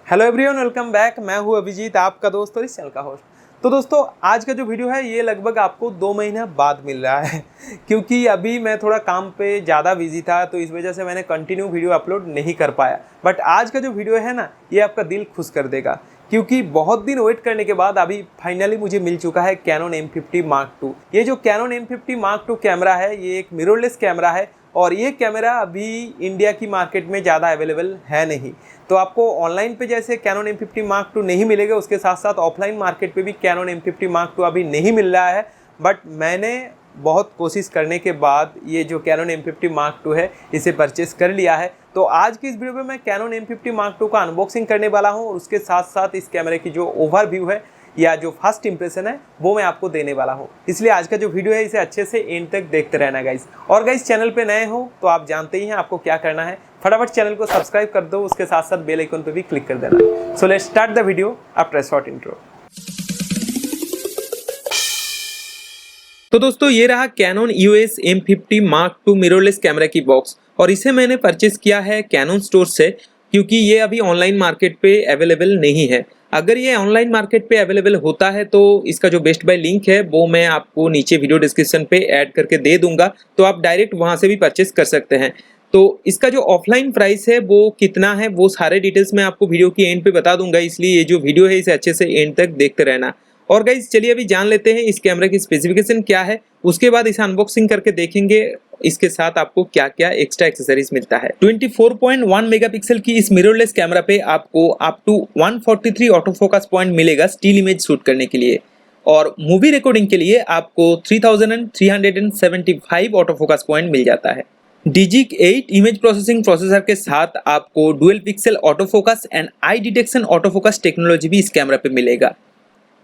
Hello everyone, welcome back. मैं हूं अभिजीत, आपका दोस्त और इस चैनल का होस्ट। तो दोस्तों, आज का जो वीडियो है ये लगभग आपको 2 महीने बाद मिल रहा है क्योंकि अभी मैं थोड़ा काम पे ज़्यादा बिजी था, तो इस वजह से मैंने कंटिन्यू वीडियो अपलोड नहीं कर पाया। बट आज का जो वीडियो है ना, ये आपका दिल खुश कर देगा क्योंकि बहुत दिन वेट करने के बाद अभी फाइनली मुझे मिल चुका है कैनन M50 Mark II। ये जो cannon M50 Mark II camera है, ये एक मिररलेस कैमरा है और ये कैमरा अभी इंडिया की मार्केट में ज़्यादा अवेलेबल है नहीं। तो आपको ऑनलाइन पे जैसे कैनन M50 Mark II नहीं मिलेगा, उसके साथ साथ ऑफलाइन मार्केट पे भी कैनन M50 Mark II अभी नहीं मिल रहा है। बट मैंने बहुत कोशिश करने के बाद ये जो कैनन M50 Mark II है इसे परचेस कर लिया है। तो आज की इस वीडियो में मैं कैनन M50 Mark II का अनबॉक्सिंग करने वाला हूँ और उसके साथ साथ इस कैमरे की जो ओवरव्यू है या जो फर्स्ट इंप्रेशन है वो मैं आपको देने वाला हूँ। इसलिए आज का जो वीडियो है इसे अच्छे से एंड तक देखते रहना गाइस। और गाइस, चैनल पे नए हो तो आप जानते ही हैं आपको क्या करना है, फटाफट चैनल को सब्सक्राइब कर दो, उसके साथ साथ बेल आइकन पे भी क्लिक कर देना। So let's start the video after short intro. तो दोस्तों, ये रहा Canon EOS M50 Mark II mirrorless camera की बॉक्स और इसे मैंने परचेस किया है कैनन स्टोर से क्योंकि ये अभी ऑनलाइन मार्केट पे अवेलेबल नहीं है। अगर ये ऑनलाइन मार्केट पे अवेलेबल होता है तो इसका जो बेस्ट बाय लिंक है वो मैं आपको नीचे वीडियो डिस्क्रिप्शन पे ऐड करके दे दूंगा, तो आप डायरेक्ट वहां से भी परचेस कर सकते हैं। तो इसका जो ऑफलाइन प्राइस है वो कितना है वो सारे डिटेल्स मैं आपको वीडियो की एंड पे बता दूंगा, इसलिए ये जो वीडियो है इसे अच्छे से एंड तक देखते रहना। और गाइज चलिए अभी जान लेते हैं इस कैमरा की स्पेसिफिकेशन क्या है, उसके बाद इसे अनबॉक्सिंग करके देखेंगे इसके साथ आपको क्या क्या एक्स्ट्रा एक्सेसरीज मिलता है। 24.1 मेगापिक्सल की इस मिररलेस कैमरा पे आपको up to 143 auto focus point मिलेगा स्टिल इमेज शूट करने के लिए, और मूवी रिकॉर्डिंग के लिए आपको 3375 ऑटो फोकस पॉइंट मिल जाता है। डिजिक 8 इमेज प्रोसेसिंग प्रोसेसर के साथ आपको dual pixel auto focus and I detection auto focus technology भी इस कैमरा पे मिलेगा।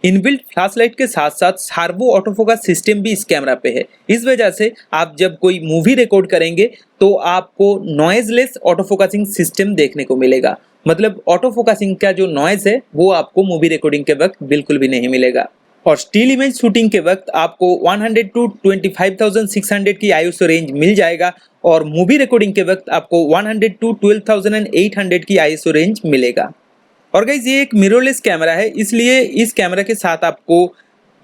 इनबिल्ट फ्लैशलाइट के साथ साथ सर्वो ऑटो फोकस सिस्टम भी इस कैमरा पे है। इस वजह से आप जब कोई मूवी रिकॉर्ड करेंगे तो आपको नॉइजलेस ऑटो फोकसिंग सिस्टम देखने को मिलेगा। मतलब ऑटो फोकसिंग का जो नॉइज है वो आपको मूवी रिकॉर्डिंग के वक्त बिल्कुल भी नहीं मिलेगा। और स्टिल इमेज शूटिंग के वक्त आपको 100 टू 25,600 की ISO रेंज मिल जाएगा और मूवी रिकॉर्डिंग के वक्त आपको 100 टू 12,800 की ISO रेंज मिलेगा। और गाइज ये एक मिररलेस कैमरा है, इसलिए इस कैमरा के साथ आपको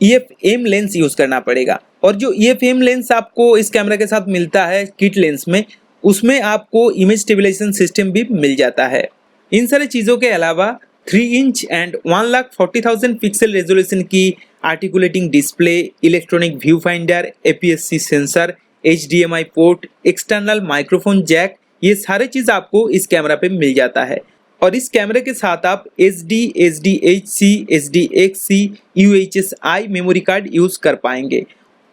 EF-M लेंस यूज करना पड़ेगा। और जो EF-M लेंस आपको इस कैमरा के साथ मिलता है किट लेंस में, उसमें आपको इमेज स्टेबलाइजेशन सिस्टम भी मिल जाता है। इन सारी चीज़ों के अलावा 3 इंच एंड 1,40,000 पिक्सल रेजोल्यूशन की articulating display, electronic view finder, APS-C sensor, HDMI port, external microphone jack, ये सारे चीज़ आपको इस कैमरा पे मिल जाता है। और इस कैमरे के साथ आप SD, SDHC, SDXC, UHS-I memory card use कर पाएंगे।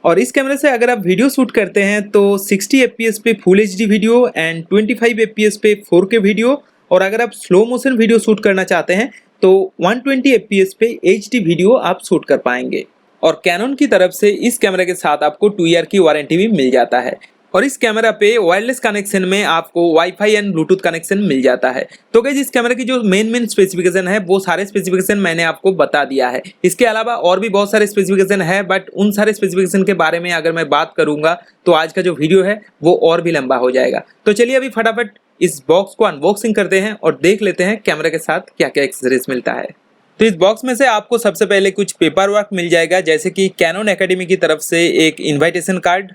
और इस कैमरे से अगर आप वीडियो शूट करते हैं तो 60 FPS पे full HD video and 25 FPS पे 4K वीडियो, और अगर आप स्लो मोशन वीडियो शूट करना चाहते हैं तो 120 FPS पे HD वीडियो आप शूट कर पाएंगे। और कैनन की तरफ से इस कैमरे के साथ आपको 2 ईयर की वारंटी भी मिल जाता है। और इस कैमरा पे वायरलेस कनेक्शन में आपको वाईफाई एंड ब्लूटूथ कनेक्शन मिल जाता है। तो गाइस इस कैमरा की जो मेन स्पेसिफिकेशन है वो सारे स्पेसिफिकेशन मैंने आपको बता दिया है। इसके अलावा और भी बहुत सारे स्पेसिफिकेशन है, बट उन सारे स्पेसिफिकेशन के बारे में अगर मैं बात करूंगा तो आज का जो वीडियो है वो और भी लंबा हो जाएगा। तो चलिए अभी फटाफट इस बॉक्स को अनबॉक्सिंग करते हैं और देख लेते हैं कैमरा के साथ क्या क्या एक्सेसरीज मिलता है। तो इस बॉक्स में से आपको सबसे पहले कुछ पेपर वर्क मिल जाएगा, जैसे कि कैनन एकेडमी की तरफ से एक इन्विटेशन कार्ड,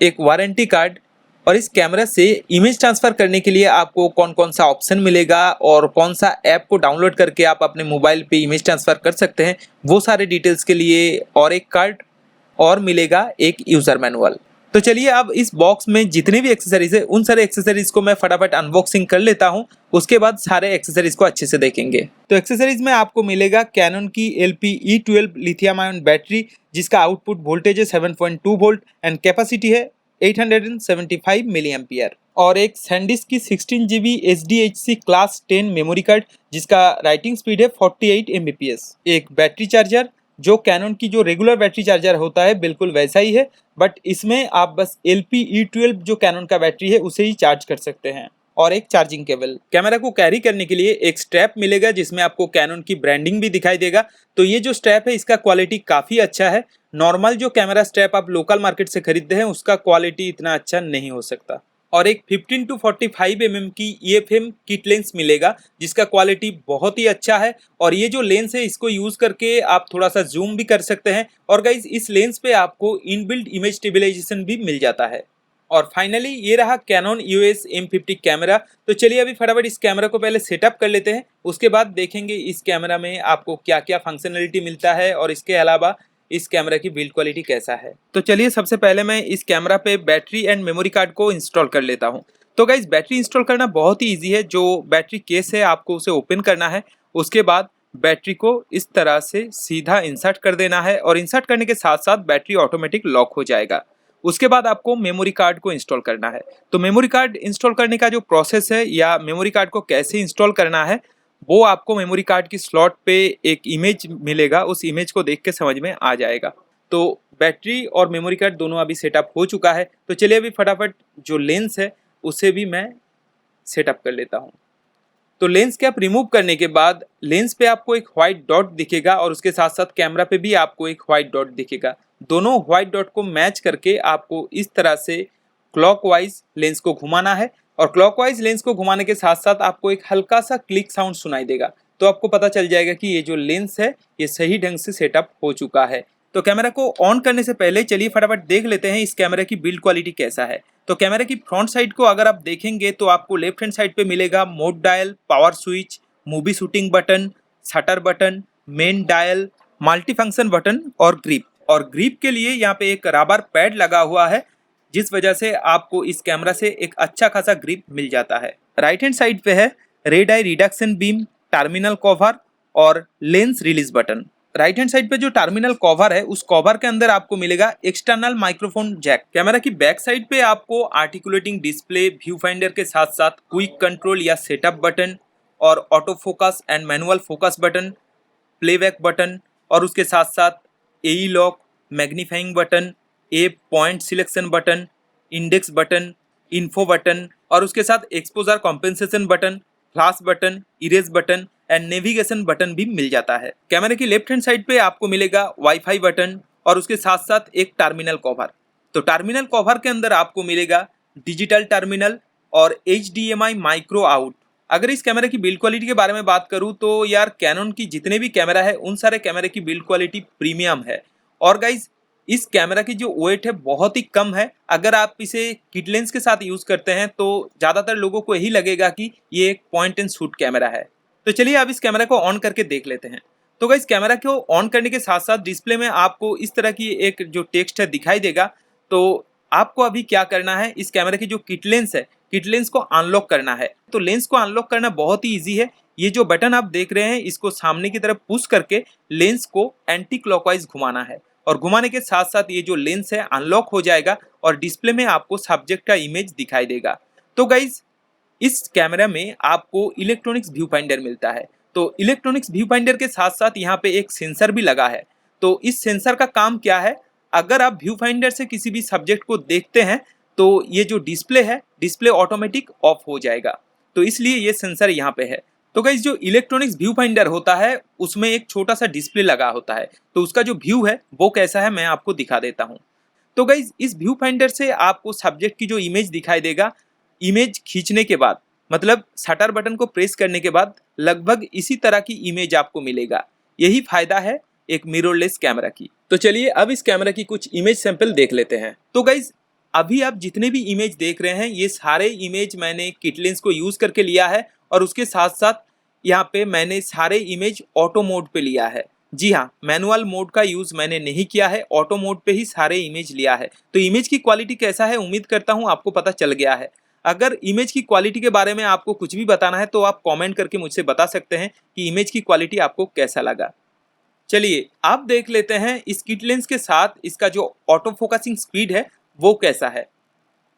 एक वारंटी कार्ड, और इस कैमरा से इमेज ट्रांसफर करने के लिए आपको कौन कौन सा ऑप्शन मिलेगा और कौन सा ऐप को डाउनलोड करके आप अपने मोबाइल पे इमेज ट्रांसफर कर सकते हैं, वो सारे डिटेल्स के लिए और एक कार्ड, और मिलेगा एक यूजर मैनुअल। तो चलिए अब इस बॉक्स में जितने भी एक्सेसरीज है उन सारे एक्सेसरीज को मैं फटाफट अनबॉक्सिंग कर लेता हूं, उसके बाद सारे एक्सेसरीज को अच्छे से देखेंगे। तो एक्सेसरीज में आपको मिलेगा कैनन की LP-E12 लिथियम आयन बैटरी, जिसका आउटपुट वोल्टेज है 7.2 वोल्ट एंड कैपेसिटी है 875 मिली एम्पियर, और एक सैंडिस्क की 16 GB SDHC class 10 memory card, जिसका राइटिंग स्पीड है 48 Mbps, एक बैटरी चार्जर जो कैनन की जो रेगुलर बैटरी चार्जर होता है बिल्कुल वैसा ही है, बट इसमें आप बस LP-E12 जो कैनन का बैटरी है उसे ही चार्ज कर सकते हैं, और एक चार्जिंग केबल। कैमरा को कैरी करने के लिए एक स्ट्रैप मिलेगा जिसमें आपको कैनन की ब्रांडिंग भी दिखाई देगा। तो ये जो स्ट्रैप है इसका क्वालिटी काफ़ी अच्छा है। नॉर्मल जो कैमरा स्ट्रैप आप लोकल मार्केट से खरीदते हैं उसका क्वालिटी इतना अच्छा नहीं हो सकता। और एक 15 to 45 mm की EFM किट लेंस मिलेगा जिसका क्वालिटी बहुत ही अच्छा है। और ये जो लेंस है इसको यूज करके आप थोड़ा सा जूम भी कर सकते हैं। और गाइज इस लेंस पे आपको इनबिल्ट इमेज स्टेबलाइजेशन भी मिल जाता है। और फाइनली ये रहा कैनन EOS M50 कैमरा। तो चलिए अभी फटाफट इस कैमरा को पहले सेटअप कर लेते हैं, उसके बाद देखेंगे इस कैमरा में आपको क्या क्या फंक्शनलिटी मिलता है और इसके अलावा इस कैमरा की बिल्ड क्वालिटी कैसा है। तो चलिए सबसे पहले मैं इस कैमरा पे बैटरी एंड मेमोरी कार्ड को इंस्टॉल कर लेता हूँ। तो गाइज बैटरी इंस्टॉल करना बहुत ही ईजी है। जो बैटरी केस है आपको उसे ओपन करना है, उसके बाद बैटरी को इस तरह से सीधा इंसर्ट कर देना है और इंसर्ट करने के साथ साथ बैटरी ऑटोमेटिक लॉक हो जाएगा। उसके बाद आपको मेमोरी कार्ड को इंस्टॉल करना है। तो मेमोरी कार्ड इंस्टॉल करने का जो प्रोसेस है या मेमोरी कार्ड को कैसे इंस्टॉल करना है वो आपको मेमोरी कार्ड की स्लॉट पे एक इमेज मिलेगा, उस इमेज को देख के समझ में आ जाएगा। तो बैटरी और मेमोरी कार्ड दोनों अभी सेटअप हो चुका है। तो चलिए अभी फटाफट जो लेंस है उसे भी मैं सेटअप कर लेता हूँ। तो लेंस कैप रिमूव करने के बाद लेंस पे आपको एक व्हाइट डॉट दिखेगा और उसके साथ साथ कैमरा पे भी आपको एक व्हाइट डॉट दिखेगा। दोनों व्हाइट डॉट को मैच करके आपको इस तरह से क्लॉकवाइज लेंस को घुमाना है। और क्लॉकवाइज लेंस को घुमाने के साथ साथ आपको एक हल्का सा क्लिक साउंड सुनाई देगा, तो आपको पता चल जाएगा कि ये जो लेंस है ये सही ढंग से सेटअप हो चुका है। तो कैमरा को ऑन करने से पहले चलिए फटाफट देख लेते हैं इस कैमरा की बिल्ड क्वालिटी कैसा है। तो कैमरा की फ्रंट साइड को अगर आप देखेंगे तो आपको लेफ्ट हैंड साइड पे मिलेगा mode dial, power switch, movie shooting button, shutter button, main dial, multi function button और ग्रिप। और ग्रिप के लिए यहाँ पे एक रबर पैड लगा हुआ है जिस वजह से आपको इस कैमरा से एक अच्छा खासा ग्रिप मिल जाता है। राइट हैंड साइड पे है रेड आई रिडक्शन बीम, टर्मिनल कवर और lens release button. Right hand side पे जो टर्मिनल कवर है उस कवर के अंदर आपको मिलेगा एक्सटर्नल माइक्रोफोन जैक। कैमरा की बैक साइड पे आपको आर्टिकुलेटिंग डिस्प्ले, व्यू फाइंडर के साथ साथ क्विक कंट्रोल या सेटअप बटन और auto focus and manual focus button, playback button और उसके साथ साथ AE lock, magnifying button, A point selection button, index button, info button और उसके साथ exposure compensation button, flash button, erase button and navigation button भी मिल जाता है। कैमरे की लेफ्ट हैंड साइड पे आपको मिलेगा वाईफाई बटन और उसके साथ साथ एक टर्मिनल कवर। तो टर्मिनल कवर के अंदर आपको मिलेगा डिजिटल टर्मिनल और HDMI माइक्रो आउट। अगर इस कैमरे की बिल्ड क्वालिटी के बारे में बात करूं तो यार कैनन की जितने भी कैमरा है उन सारे कैमरे की बिल्ड क्वालिटी प्रीमियम है। और गाइज इस कैमरा की जो वेट है बहुत ही कम है। अगर आप इसे किट लेंस के साथ यूज करते हैं तो ज़्यादातर लोगों को यही लगेगा कि ये एक पॉइंट एंड शूट कैमरा है। तो चलिए अब इस कैमरा को ऑन करके देख लेते हैं। तो गाइस कैमरा को ऑन करने के साथ साथ डिस्प्ले में आपको इस तरह की एक जो टेक्स्ट है दिखाई देगा। तो आपको अभी क्या करना है, इस कैमरा की जो किट लेंस है, किट लेंस को अनलॉक करना है। तो लेंस को अनलॉक करना बहुत ही ईजी है। ये जो बटन आप देख रहे हैं इसको सामने की तरफ पुश करके लेंस को एंटी क्लॉकवाइज घुमाना है और घुमाने के साथ साथ ये जो लेंस है अनलॉक हो जाएगा और डिस्प्ले में आपको सब्जेक्ट का इमेज दिखाई देगा। तो गाइज इस कैमरा में आपको इलेक्ट्रॉनिक्स व्यू फाइंडर मिलता है। तो इलेक्ट्रॉनिक्स व्यू फाइंडर के साथ साथ यहाँ पे एक सेंसर भी लगा है। तो इस सेंसर का काम क्या है, अगर आप व्यू फाइंडर से किसी भी सब्जेक्ट को देखते हैं तो ये जो डिस्प्ले है डिस्प्ले ऑटोमेटिक ऑफ हो जाएगा, तो इसलिए ये सेंसर यहाँ पे है। तो गाइस जो इलेक्ट्रॉनिक्स व्यू फाइंडर होता है उसमें एक छोटा सा डिस्प्ले लगा होता है, तो उसका जो व्यू है वो कैसा है मैं आपको दिखा देता हूँ। तो गाइस इस व्यू फाइंडर से आपको सब्जेक्ट की जो इमेज दिखाई देगा, इमेज खींचने के बाद मतलब शटर बटन को प्रेस करने के बाद लगभग इसी तरह की इमेज आपको मिलेगा। यही फायदा है एक मिररलेस कैमरा की। तो चलिए अब इस कैमरा की कुछ इमेज सैंपल देख लेते हैं। तो गाइज अभी आप जितने भी इमेज देख रहे हैं ये सारे इमेज मैंने किट लेंस को यूज करके लिया है और उसके साथ साथ यहाँ पे मैंने सारे इमेज ऑटो मोड पे लिया है। जी हाँ, मैनुअल मोड का यूज मैंने नहीं किया है, ऑटो मोड पे ही सारे इमेज लिया है। तो इमेज की क्वालिटी कैसा है उम्मीद करता हूँ आपको पता चल गया है। अगर इमेज की क्वालिटी के बारे में आपको कुछ भी बताना है तो आप कमेंट करके मुझसे बता सकते हैं कि इमेज की क्वालिटी आपको कैसा लगा। चलिए आप देख लेते हैं इस किट लेंस के साथ इसका जो ऑटो फोकसिंग स्पीड है वो कैसा है।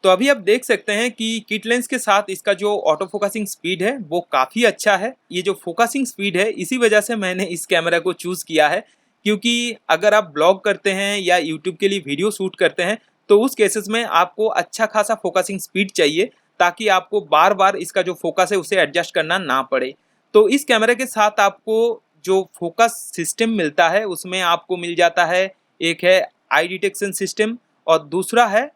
तो अभी आप देख सकते हैं कि किट लेंस के साथ इसका जो ऑटो फोकसिंग स्पीड है वो काफ़ी अच्छा है। ये जो फोकसिंग स्पीड है इसी वजह से मैंने इस कैमरा को चूज़ किया है, क्योंकि अगर आप ब्लॉग करते हैं या यूट्यूब के लिए वीडियो शूट करते हैं तो उस केसेस में आपको अच्छा खासा फोकसिंग स्पीड चाहिए ताकि आपको बार बार इसका जो फोकस है उसे एडजस्ट करना ना पड़े। तो इस कैमरे के साथ आपको जो फोकस सिस्टम मिलता है उसमें आपको मिल जाता है, एक है आई डिटेक्शन सिस्टम और दूसरा है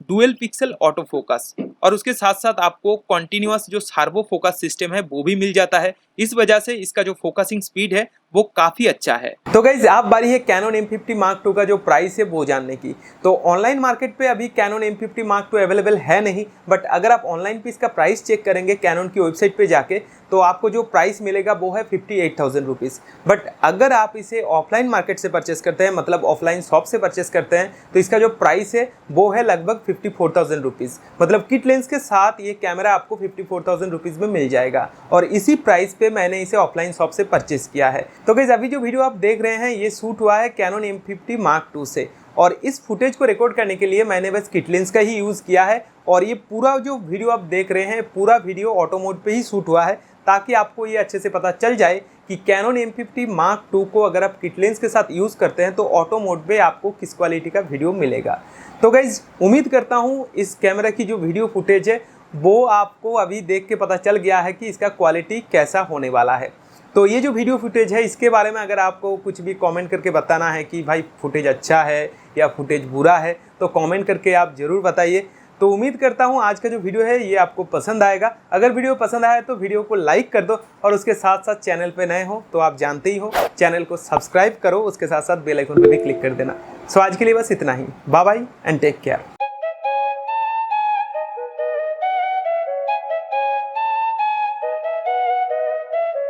डुअल पिक्सल ऑटो फोकस। और उसके साथ साथ आपको कॉन्टिन्यूअस जो सर्वो फोकस सिस्टम है वो भी मिल जाता है। इस वजह से इसका जो फोकसिंग स्पीड है वो काफ़ी अच्छा है। तो गाइज आप बारी है कैनन M50 Mark II का जो प्राइस है वो जानने की। तो ऑनलाइन मार्केट पे अभी cannon M50 Mark II available है नहीं, बट अगर आप ऑनलाइन पे इसका प्राइस चेक करेंगे कैनन की वेबसाइट पे जाके तो आपको जो प्राइस मिलेगा वो है 58,000 रुपीज़। बट अगर आप इसे ऑफलाइन मार्केट से परचेस करते हैं, मतलब ऑफलाइन शॉप से परचेस करते हैं, तो इसका जो प्राइस है वो है लगभग 54,000 रुपीज़। मतलब किट लेंस के साथ ये कैमरा आपको 54,000 रुपीज़ में मिल जाएगा और इसी प्राइस पे मैंने इसे ऑफलाइन शॉप से परचेस किया है। तो गाइस अभी जो वीडियो आप देख रहे हैं ये शूट हुआ है कैनन M50 Mark II से, और इस फुटेज को रिकॉर्ड करने के लिए मैंने बस किट लेंस का ही यूज़ किया है। और ये पूरा जो वीडियो आप देख रहे हैं पूरा वीडियो ऑटो मोड पे ही शूट हुआ है, ताकि आपको ये अच्छे से पता चल जाए कि कैनन M50 Mark II को अगर आप किट लेंस के साथ यूज़ करते हैं तो ऑटो मोड पे आपको किस क्वालिटी का वीडियो मिलेगा। तो गाइज उम्मीद करता हूँ इस कैमरा की जो वीडियो फुटेज है वो आपको अभी देख के पता चल गया है कि इसका क्वालिटी कैसा होने वाला है। तो ये जो वीडियो फुटेज है इसके बारे में अगर आपको कुछ भी कमेंट करके बताना है कि भाई फुटेज अच्छा है या फुटेज बुरा है, तो कमेंट करके आप ज़रूर बताइए। तो उम्मीद करता हूँ आज का जो वीडियो है ये आपको पसंद आएगा। अगर वीडियो पसंद आया तो वीडियो को लाइक कर दो, और उसके साथ साथ चैनल पे नए हो तो आप जानते ही हो चैनल को सब्सक्राइब करो, उसके साथ साथ बेल आइकन पर भी क्लिक कर देना। सो आज के लिए बस इतना ही। Bye bye and take care.